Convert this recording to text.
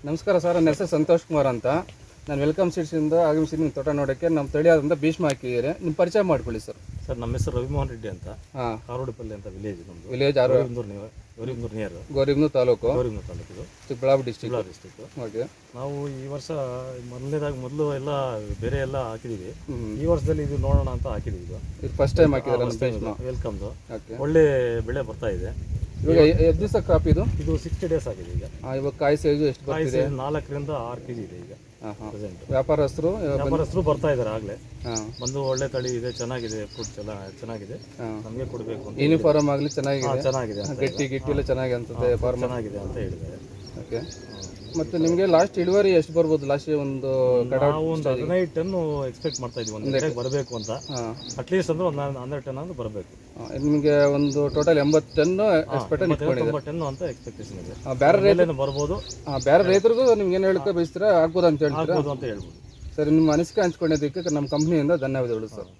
ನಮಸ್ಕಾರ ಸರ್, ನನ್ನ ಹೆಸರು ಸಂತೋಷ್ ಕುಮಾರ್ ಅಂತ. ನಾನು ವೆಲ್ಕಮ್ ಸೀಡ್ಸಿಂದ ಆಗಮಿಸಿ ನಿಮ್ಮ ತೋಟ ನೋಡೋಕ್ಕೆ ನಮ್ಮ ತಳಿಯಾದಂಥ ಭೀಷ್ಮ ಹಾಕಿದ್ದೀರಿ. ನಿಮ್ಮ ಪರಿಚಯ ಮಾಡ್ಕೊಳ್ಳಿ ಸರ್. ಸರ್, ನಮ್ಮ ಹೆಸರು ರವಿಮೋಹನ್ ರೆಡ್ಡಿ ಅಂತ. ಹಾಂ, ಕಾರೋಡಿಪಲ್ಲಿ ಅಂತ ವಿಲೇಜ್ ನಮ್ಮದು. Village Gauribidanur near Gauribidanur taluk, Gauribidanur taluk, Chikkaballapur district. Okay. ನಾವು ಈ ವರ್ಷ ಮೊದಲು ಎಲ್ಲ ಬೇರೆ ಎಲ್ಲ ಹಾಕಿದ್ದೀವಿ. ಈ ವರ್ಷದಲ್ಲಿ ಇದು ನೋಡೋಣ ಅಂತ ಹಾಕಿದ್ದೀವಿ. ಇದು ಫಸ್ಟ್ ಟೈಮ್ ಹಾಕಿದ್ದೀರಾ ನಮ್ಮ ಭೀಷ್ಮ? ವೆಲ್ಕಮ್ದು. ಓಕೆ. ಒಳ್ಳೆ ಬೆಳೆ ಬರ್ತಾ ಇದೆ. ಇವಾಗ ಎಷ್ಟು ದಿವಸ ಕ್ರಾಪ್ ಇದು? ಇದು 60 days ಆಗಿದೆ ಈಗ. ಇವಾಗ ಕಾಯಿ ಸೈಜು ಎಷ್ಟು ಬರ್ತಿದೆ? 4 ರಿಂದ 6 kg ಇದೆ ಈಗ. ಪ್ರೆಸೆಂಟ್ ವ್ಯಾಪಾರಸ್ಥರು ಬರ್ತಾ ಇದ್ದಾರೆ ಆಗಲೇ. ಬಂದು ಒಳ್ಳೆ ತಳಿ ಇದೆ, ಚೆನ್ನಾಗಿದೆ, ಫ್ರೂಟ್ ಚೆನ್ನಾಗಿದೆ, ನಮಗೆ ಕೊಡಬೇಕು ಅಂತ. ಯೂನಿಫಾರ್ಮ್ ಆಗಲಿ ಚೆನ್ನಾಗಿದೆ, ಗಟ್ಟಿ ಎಲ್ಲ ಚೆನ್ನಾಗಿ ಅನ್ಸುತ್ತೆ, ಚೆನ್ನಾಗಿದೆ ಅಂತ ಹೇಳಿದ್ದಾರೆ. ಓಕೆ. ಮತ್ತು ನಿಮಗೆ ಲಾಸ್ಟ್ ಇಳುವರಿ ಎಷ್ಟು ಬರ್ಬೋದು? ಲಾಸ್ಟ್ ಒಂದು ನಾವು ಒಂದು 15 ಟನ್ ಎಕ್ಸ್ಪೆಕ್ಟ್ ಮಾಡ್ತಾ ಇದ್ವಿ, ಒಂದು ಎಕರೆಗೆ ಬರಬೇಕು ಅಂತ. ಅಟ್ಲೀಸ್ಟ್ ಅಂದ್ರೆ ಒಂದು 12 ಟನ್ ಅಂದ್ರೆ ಬರಬೇಕು. ನಿಮಗೆ ಒಂದು ಟೋಟಲ್ 80 ಟನ್ ಎಕ್ಸ್ಪೆಕ್ಟ್ 90 ಟನ್ ಅಂತ ಎಕ್ಸ್ಪೆಕ್ಟೇಷನ್ ಇದೆ. ಬೇರೆ ರೈತರು ಬರ್ಬೋದು, ಬೇರೆ ರೈತರಿಗೂ ನಿಮ್ಗೆ ಏನು ಹೇಳಕ್ಕೆ ಬಯಸ್ತೀರಾ? ಆಗ್ಬೋದು ಅಂತ ಹೇಳ್ತೀರಾ? ಅಂತ ಹೇಳ್ಬೋದು. ಸರಿ, ನಿಮ್ಮ ಅನಿಸಿಕೆ ಹಂಚ್ಕೊಂಡಿದ್ದಕ್ಕೆ ನಮ್ಮ ಕಂಪ್ನಿಯಿಂದ ಧನ್ಯವಾದಗಳು ಸರ್.